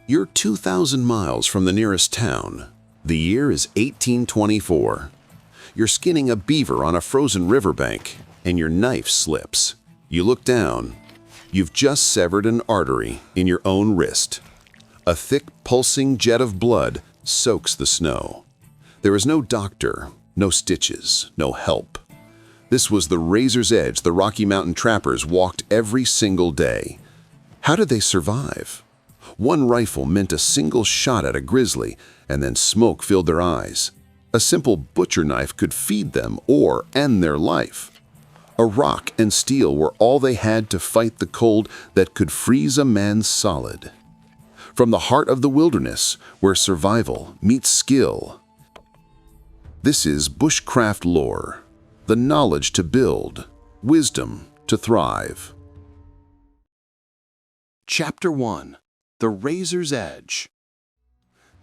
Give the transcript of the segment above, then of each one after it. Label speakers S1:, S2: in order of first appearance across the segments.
S1: You're 2,000 miles from the nearest town. The year is 1824. You're skinning a beaver on a frozen riverbank, and your knife slips. You look down. You've just severed an artery in your own wrist. A thick, pulsing jet of blood soaks the snow. There is no doctor, no stitches, no help. This was the razor's edge the Rocky Mountain trappers walked every single day. How did they survive? One rifle meant a single shot at a grizzly, and then smoke filled their eyes. A simple butcher knife could feed them or end their life. A rock and steel were all they had to fight the cold that could freeze a man solid. From the heart of the wilderness, where survival meets skill. This is Bushcraft lore, the knowledge to build, wisdom to thrive. Chapter 1. The Razor's Edge.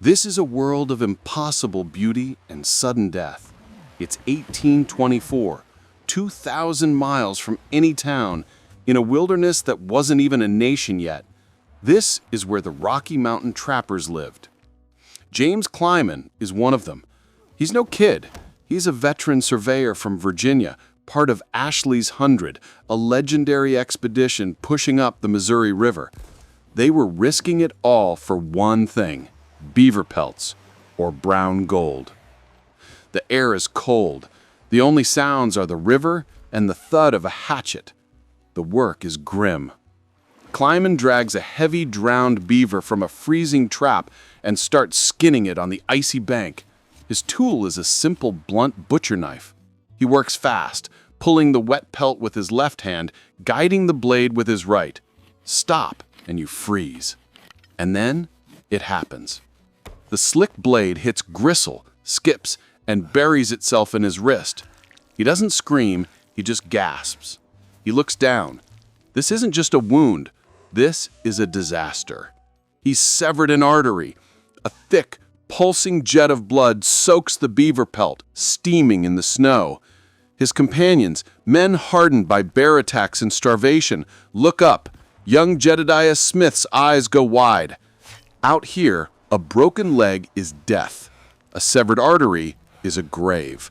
S1: This is a world of impossible beauty and sudden death. It's 1824, 2,000 miles from any town, in a wilderness that wasn't even a nation yet. This is where the Rocky Mountain trappers lived. James Kleiman is one of them. He's no kid. He's a veteran surveyor from Virginia, part of Ashley's 100, a legendary expedition pushing up the Missouri River. They were risking it all for one thing: beaver pelts, or brown gold. The air is cold. The only sounds are the river and the thud of a hatchet. The work is grim. Kleiman drags a heavy drowned beaver from a freezing trap and starts skinning it on the icy bank. His tool is a simple blunt butcher knife. He works fast, pulling the wet pelt with his left hand, guiding the blade with his right. Stop, and you freeze. And then it happens. The slick blade hits gristle, skips, and buries itself in his wrist. He doesn't scream, he just gasps. He looks down. This isn't just a wound. This is a disaster. He's severed an artery. A thick, pulsing jet of blood soaks the beaver pelt, steaming in the snow. His companions, men hardened by bear attacks and starvation, look up. Young Jedediah Smith's eyes go wide. Out here, a broken leg is death. A severed artery is a grave.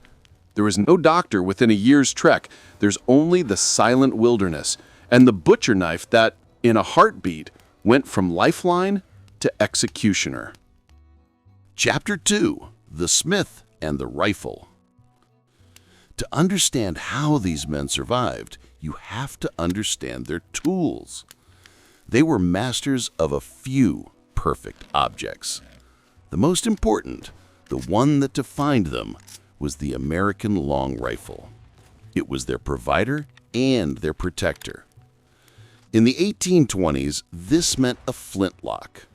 S1: There is no doctor within a year's trek. There's only the silent wilderness and the butcher knife that, in a heartbeat, went from lifeline to executioner. Chapter 2. The Smith and the Rifle. To understand how these men survived, you have to understand their tools. They were masters of a few perfect objects. The most important, the one that defined them, was the American long rifle. It was their provider and their protector. In the 1820s, this meant a flintlock.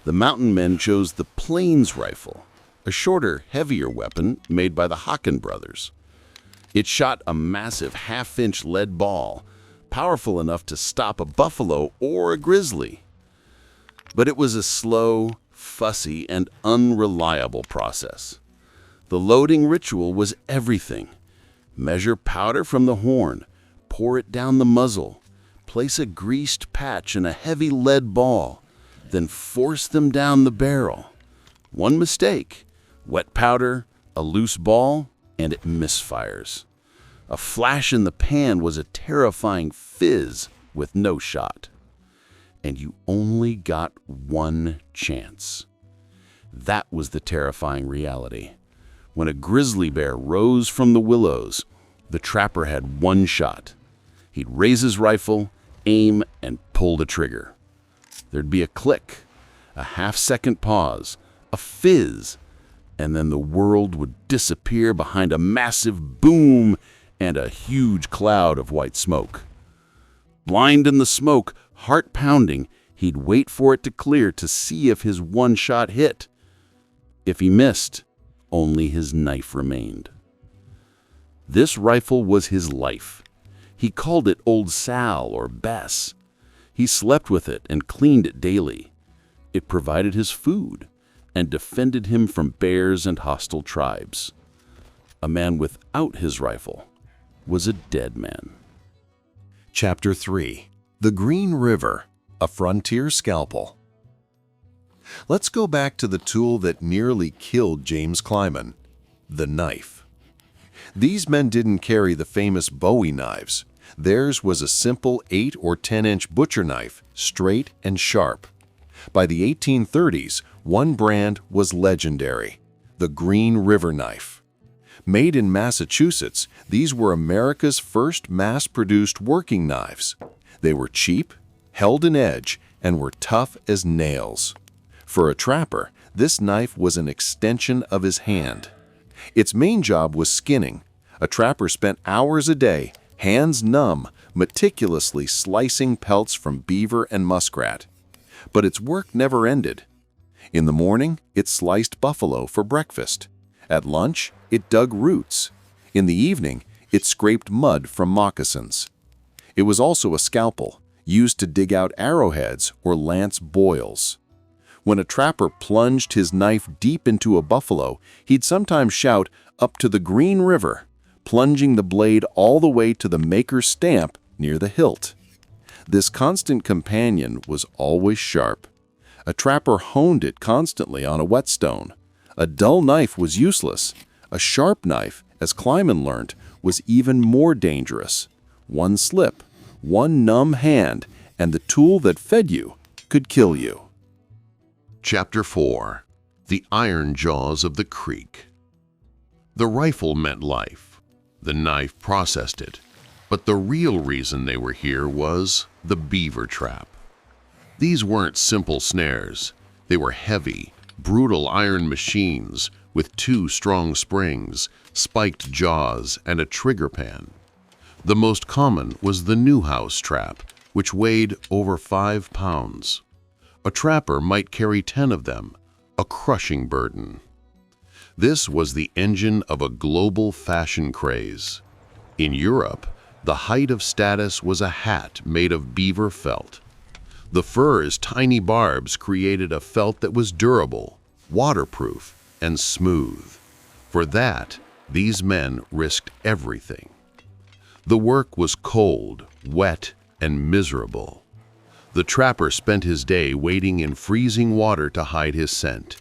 S1: The mountain men chose the Plains rifle, a shorter, heavier weapon made by the Hocken brothers. It shot a massive half-inch lead ball, powerful enough to stop a buffalo or a grizzly. But it was a slow, fussy, and unreliable process. The loading ritual was everything. Measure powder from the horn, pour it down the muzzle, place a greased patch in a heavy lead ball, then force them down the barrel. One mistake, wet powder, a loose ball, and it misfires. A flash in the pan was a terrifying fizz with no shot. And you only got one chance. That was the terrifying reality. When a grizzly bear rose from the willows, the trapper had one shot. He'd raise his rifle, aim, and pull the trigger. There'd be a click, a half-second pause, a fizz, and then the world would disappear behind a massive boom and a huge cloud of white smoke. Blind in the smoke, heart pounding, he'd wait for it to clear to see if his one shot hit. If he missed, only his knife remained. This rifle was his life. He called it Old Sal or Bess. He slept with it and cleaned it daily. It provided his food and defended him from bears and hostile tribes. A man without his rifle was a dead man. Chapter 3. The Green River, a Frontier Scalpel. Let's go back to the tool that nearly killed James Clyman, the knife. These men didn't carry the famous Bowie knives. Theirs was a simple 8 or 10-inch butcher knife, straight and sharp. By the 1830s, one brand was legendary, the Green River knife. Made in Massachusetts, these were America's first mass-produced working knives. They were cheap, held an edge, and were tough as nails. For a trapper, this knife was an extension of his hand. Its main job was skinning. A trapper spent hours a day, hands numb, meticulously slicing pelts from beaver and muskrat. But its work never ended. In the morning, it sliced buffalo for breakfast. At lunch, it dug roots. In the evening, it scraped mud from moccasins. It was also a scalpel, used to dig out arrowheads or lance boils. When a trapper plunged his knife deep into a buffalo, he'd sometimes shout, "Up to the Green River," plunging the blade all the way to the maker's stamp near the hilt. This constant companion was always sharp. A trapper honed it constantly on a whetstone. A dull knife was useless. A sharp knife, as Clyman learned, was even more dangerous. One slip, one numb hand, and the tool that fed you could kill you.
S2: Chapter 4. The Iron Jaws of the Creek. The rifle meant life. The knife processed it. But the real reason they were here was the beaver trap. These weren't simple snares. They were heavy, brutal iron machines with 2 strong springs, spiked jaws, and a trigger pan. The most common was the Newhouse trap, which weighed over 5 pounds. A trapper might carry 10 of them, a crushing burden. This was the engine of a global fashion craze. In Europe, the height of status was a hat made of beaver felt. The fur's tiny barbs created a felt that was durable, waterproof, and smooth. For that, these men risked everything. The work was cold, wet, and miserable. The trapper spent his day wading in freezing water to hide his scent.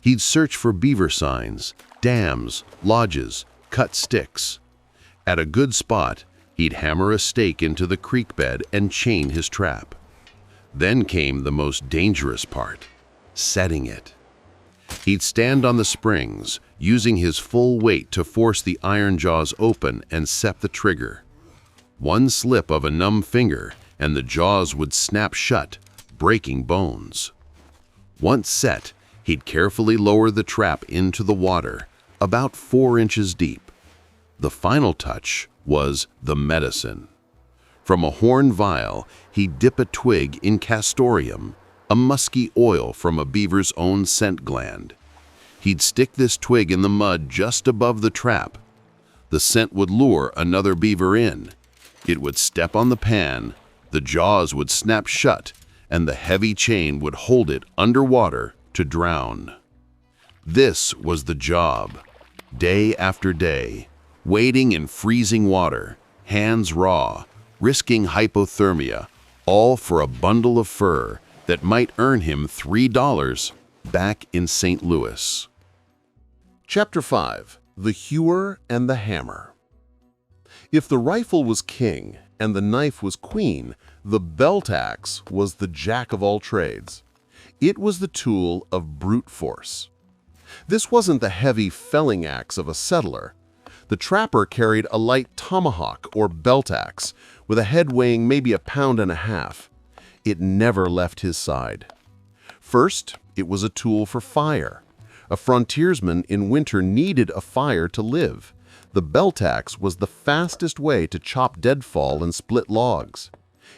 S2: He'd search for beaver signs, dams, lodges, cut sticks. At a good spot, he'd hammer a stake into the creek bed and chain his trap. Then came the most dangerous part, setting it. He'd stand on the springs, using his full weight to force the iron jaws open and set the trigger. One slip of a numb finger, and the jaws would snap shut, breaking bones. Once set, he'd carefully lower the trap into the water, about 4 inches deep. The final touch was the medicine. From a horn vial, he'd dip a twig in castoreum, a musky oil from a beaver's own scent gland. He'd stick this twig in the mud just above the trap. The scent would lure another beaver in. It would step on the pan, the jaws would snap shut, and the heavy chain would hold it underwater to drown. This was the job. Day after day, wading in freezing water, hands raw, risking hypothermia, all for a bundle of fur that might earn him $3 back in St. Louis.
S1: Chapter 5. The Hewer and the Hammer. If the rifle was king and the knife was queen, the belt axe was the jack of all trades. It was the tool of brute force. This wasn't the heavy felling axe of a settler. The trapper carried a light tomahawk or belt axe with a head weighing maybe 1.5 pounds. It never left his side. First, it was a tool for fire. A frontiersman in winter needed a fire to live. The belt axe was the fastest way to chop deadfall and split logs.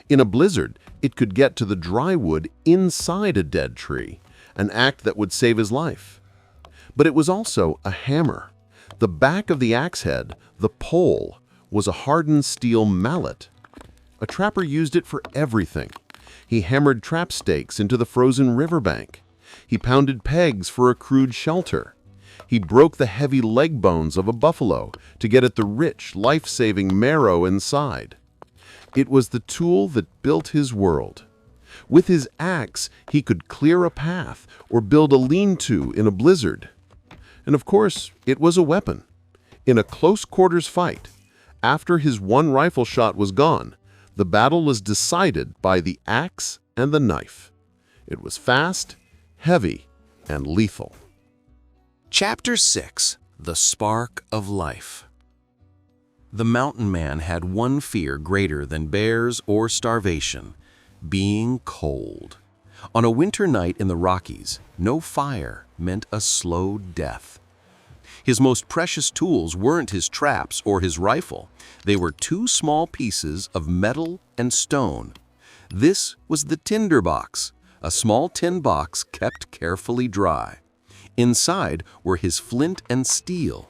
S1: In a blizzard, it could get to the dry wood inside a dead tree, an act that would save his life. But it was also a hammer. The back of the axe head, the pole, was a hardened steel mallet. A trapper used it for everything. He hammered trap stakes into the frozen riverbank. He pounded pegs for a crude shelter. He broke the heavy leg bones of a buffalo to get at the rich, life-saving marrow inside. It was the tool that built his world.
S3: With his axe, he could clear a path or build a lean-to in a blizzard. And of course, it was a weapon. In a close-quarters fight, after his one rifle shot was gone, the battle was decided by the axe and the knife. It was fast, heavy, and lethal.
S1: Chapter 6. The Spark of Life. The mountain man had one fear greater than bears or starvation: being cold. On a winter night in the Rockies, no fire meant a slow death. His most precious tools weren't his traps or his rifle. They were two small pieces of metal and stone. This was the tinder box, a small tin box kept carefully dry. Inside were his flint and steel.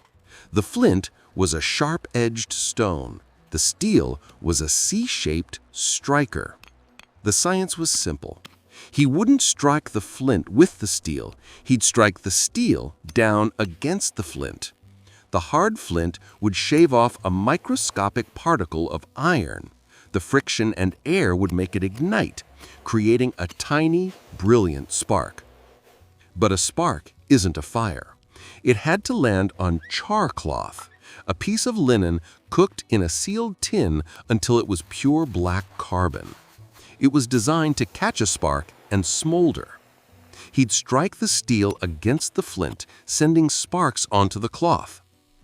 S1: The flint was a sharp-edged stone. The steel was a C-shaped striker. The science was simple. He wouldn't strike the flint with the steel. He'd strike the steel down against the flint. The hard flint would shave off a microscopic particle of iron. The friction and air would make it ignite, creating a tiny, brilliant spark. But a spark isn't a fire. It had to land on char cloth, a piece of linen cooked in a sealed tin until it was pure black carbon. It was designed to catch a spark and smolder. He'd strike the steel against the flint, sending sparks onto the cloth.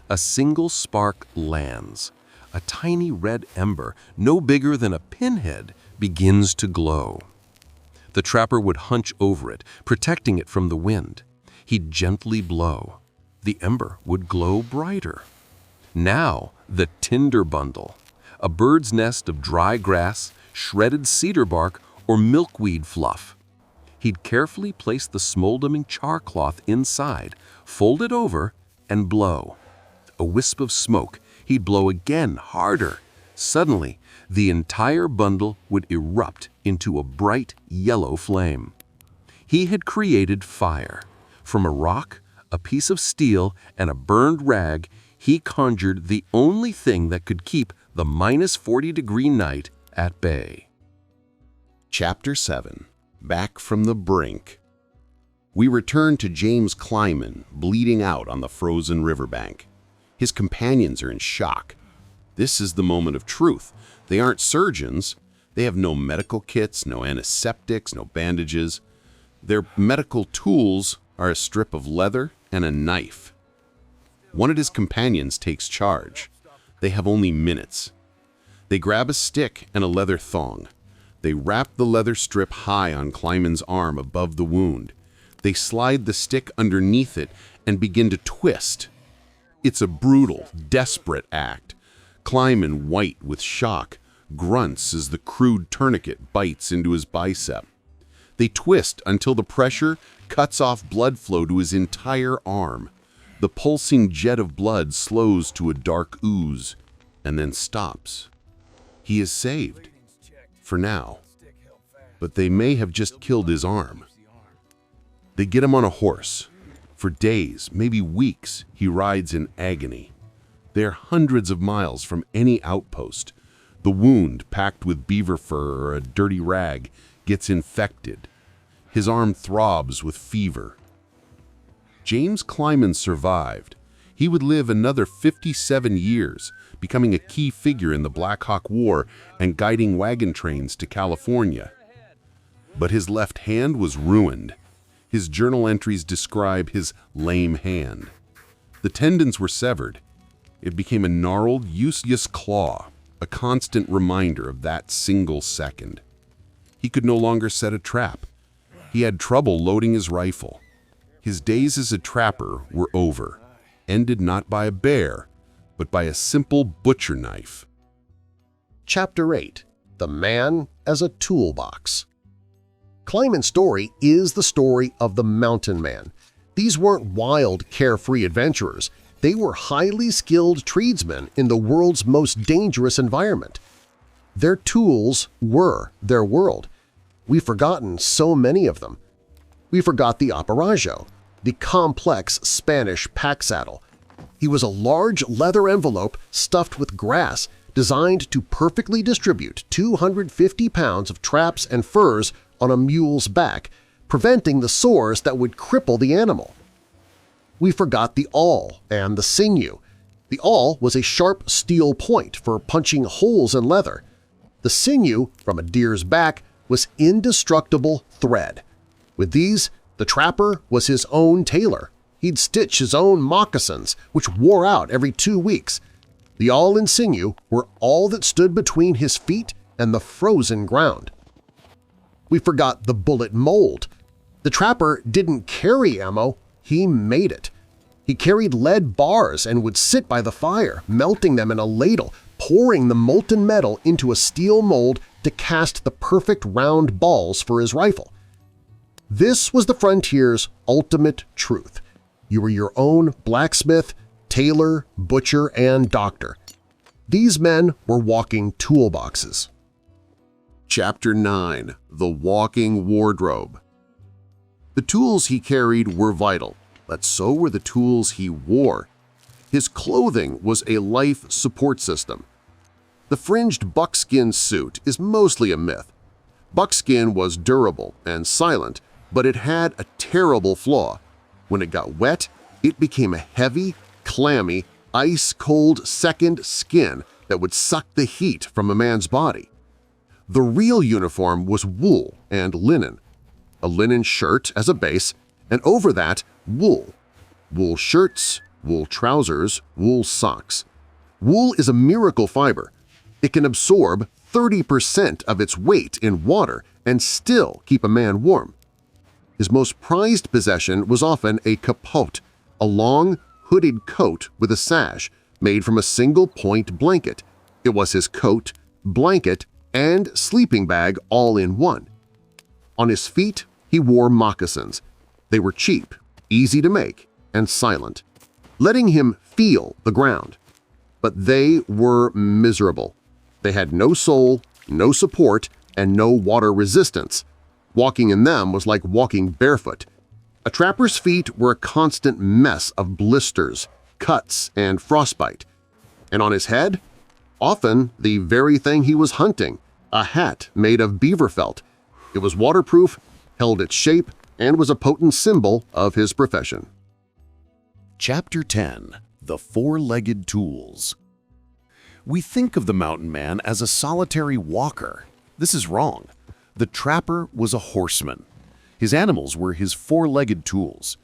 S1: A single spark lands. A tiny red ember, no bigger than a pinhead, begins to glow. The trapper would hunch over it, protecting it from the wind. He'd gently blow. The ember would glow brighter. Now, the tinder bundle, a bird's nest of dry grass, shredded cedar bark, or milkweed fluff. He'd carefully place the smoldering char cloth inside, fold it over, and blow. A wisp of smoke. He'd blow again, harder. Suddenly, the entire bundle would erupt into a bright yellow flame. He had created fire. From a rock, a piece of steel, and a burned rag, he conjured the only thing that could keep the -40-degree night at bay.
S3: Chapter 7. Back from the brink. We return to James Kleiman, bleeding out on the frozen riverbank. His companions are in shock. This is the moment of truth. They aren't surgeons. They have no medical kits, no antiseptics, no bandages. Their medical tools are a strip of leather and a knife. One of his companions takes charge. They have only minutes. They grab a stick and a leather thong. They wrap the leather strip high on Kleiman's arm above the wound. They slide the stick underneath it and begin to twist. It's a brutal, desperate act. Kleiman, white with shock, grunts as the crude tourniquet bites into his bicep. They twist until the pressure cuts off blood flow to his entire arm. The pulsing jet of blood slows to a dark ooze and then stops. He is saved. For now. But they may have just killed his arm. They get him on a horse. For days, maybe weeks, he rides in agony. They're hundreds of miles from any outpost. The wound, packed with beaver fur or a dirty rag, gets infected. His arm throbs with fever. James Kleiman survived. He would live another 57 years, becoming a key figure in the Black Hawk War and guiding wagon trains to California. But his left hand was ruined. His journal entries describe his lame hand. The tendons were severed. It became a gnarled, useless claw, a constant reminder of that single second. He could no longer set a trap. He had trouble loading his rifle. His days as a trapper were over, ended not by a bear, but by a simple butcher knife.
S4: Chapter 8. The Man as a Toolbox. Kleiman's story is the story of the mountain man. These weren't wild, carefree adventurers. They were highly skilled tradesmen in the world's most dangerous environment. Their tools were their world. We've forgotten so many of them. We forgot the aparajo, the complex Spanish pack saddle. He was a large leather envelope stuffed with grass designed to perfectly distribute 250 pounds of traps and furs on a mule's back, preventing the sores that would cripple the animal. We forgot the awl and the sinew. The awl was a sharp steel point for punching holes in leather. The sinew from a deer's back was indestructible thread. With these, the trapper was his own tailor. He'd stitch his own moccasins, which wore out every 2 weeks. The awl and sinew were all that stood between his feet and the frozen ground. We forgot the bullet mold. The trapper didn't carry ammo, he made it. He carried lead bars and would sit by the fire, melting them in a ladle, pouring the molten metal into a steel mold to cast the perfect round balls for his rifle. This was the frontier's ultimate truth. You were your own blacksmith, tailor, butcher, and doctor. These men were walking toolboxes.
S3: Chapter 9. The Walking Wardrobe. The tools he carried were vital, but so were the tools he wore. His clothing was a life support system. The fringed buckskin suit is mostly a myth. Buckskin was durable and silent, but it had a terrible flaw. When it got wet, it became a heavy, clammy, ice-cold second skin that would suck the heat from a man's body. The real uniform was wool and linen. A linen shirt as a base, and over that, wool. Wool shirts, wool trousers, wool socks. Wool is a miracle fiber. It can absorb 30% of its weight in water and still keep a man warm. His most prized possession was often a capote, a long, hooded coat with a sash made from a single-point blanket. It was his coat, blanket, and sleeping bag all in one. On his feet, he wore moccasins. They were cheap, easy to make, and silent, letting him feel the ground. But they were miserable. They had no sole, no support, and no water resistance. Walking in them was like walking barefoot. A trapper's feet were a constant mess of blisters, cuts, and frostbite. And on his head? Often the very thing he was hunting, a hat made of beaver felt. It was waterproof, held its shape, and was a potent symbol of his profession.
S1: Chapter 10. The Four-Legged Tools. We think of the mountain man as a solitary walker. This is wrong. The trapper was a horseman. His animals were his four-legged tools.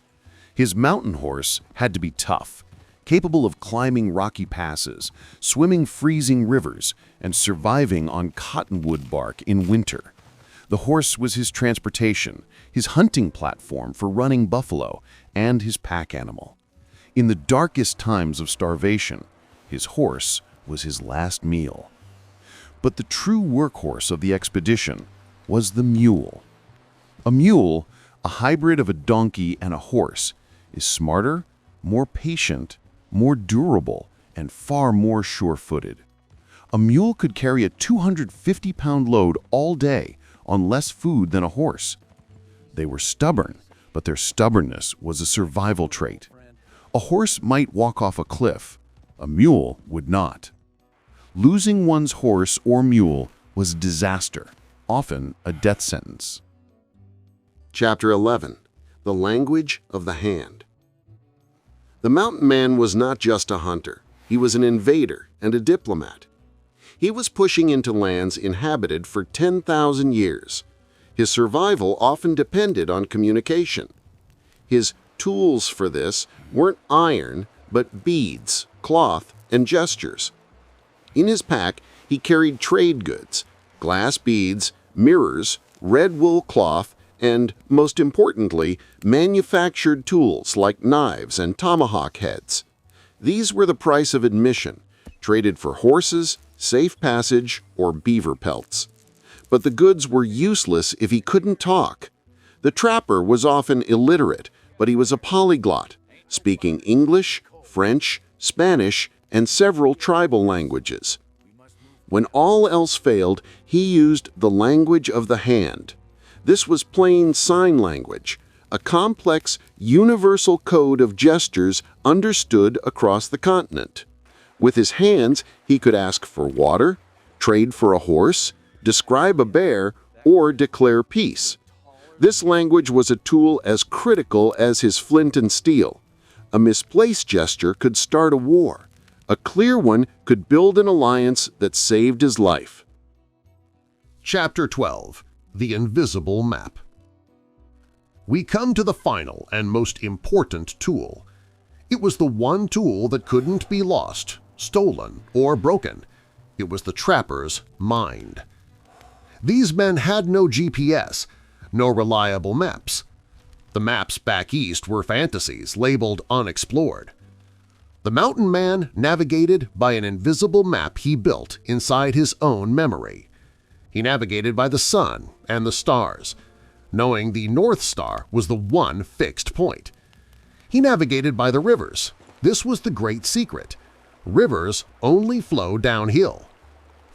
S1: His mountain horse had to be tough, capable of climbing rocky passes, swimming freezing rivers, and surviving on cottonwood bark in winter. The horse was his transportation, his hunting platform for running buffalo, and his pack animal. In the darkest times of starvation, his horse was his last meal. But the true workhorse of the expedition was the mule. A mule, a hybrid of a donkey and a horse, is smarter, more patient, more durable, and far more sure-footed. A mule could carry a 250-pound load all day on less food than a horse. They were stubborn, but their stubbornness was a survival trait. A horse might walk off a cliff. A mule would not. Losing one's horse or mule was disaster, often a death sentence.
S3: Chapter 11. The Language of the Hand. The mountain man was not just a hunter. He was an invader and a diplomat. He was pushing into lands inhabited for 10,000 years. His survival often depended on communication. His tools for this weren't iron, but beads, cloth, and gestures. In his pack, he carried trade goods, glass beads, mirrors, red wool cloth, and, most importantly, manufactured tools like knives and tomahawk heads. These were the price of admission, traded for horses, safe passage, or beaver pelts. But the goods were useless if he couldn't talk. The trapper was often illiterate, but he was a polyglot, speaking English, French, Spanish, and several tribal languages. When all else failed, he used the language of the hand. This was plain sign language, a complex, universal code of gestures understood across the continent. With his hands, he could ask for water, trade for a horse, describe a bear,
S1: or declare peace. This language was a tool as critical as his flint and steel. A misplaced gesture could start a war. A clear one could build an alliance that saved his life.
S4: Chapter 12. The Invisible Map. We come to the final and most important tool. It was the one tool that couldn't be lost, stolen, or broken. It was the trapper's mind. These men had no GPS, no reliable maps. The maps back east were fantasies labeled unexplored. The mountain man navigated by an invisible map he built inside his own memory. He navigated by the sun and the stars, knowing the North Star was the one fixed point. He navigated by the rivers. This was the great secret. Rivers only flow downhill.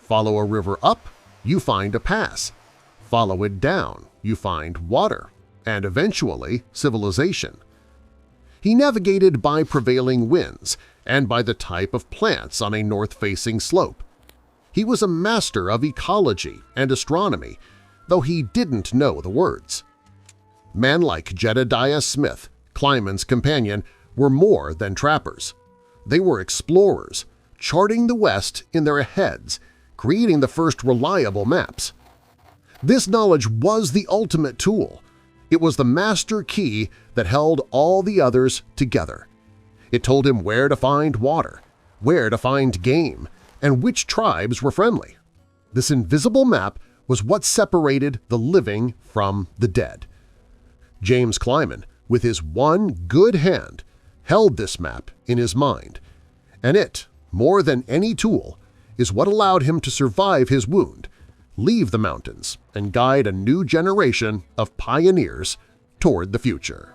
S4: Follow a river up, you find a pass. Follow it down, you find water, and eventually civilization. He navigated by prevailing winds and by the type of plants on a north-facing slope. He was a master of ecology and astronomy, though he didn't know the words. Men like Jedediah Smith, Kleiman's companion, were more than trappers. They were explorers, charting the West in their heads, creating the first reliable maps. This knowledge was the ultimate tool. It was the master key that held all the others together. It told him where to find water, where to find game, and which tribes were friendly. This invisible map was what separated the living from the dead. James Kleiman, with his one good hand, held this map in his mind, and it, more than any tool, is what allowed him to survive his wound, leave the mountains, and guide a new generation of pioneers toward the future.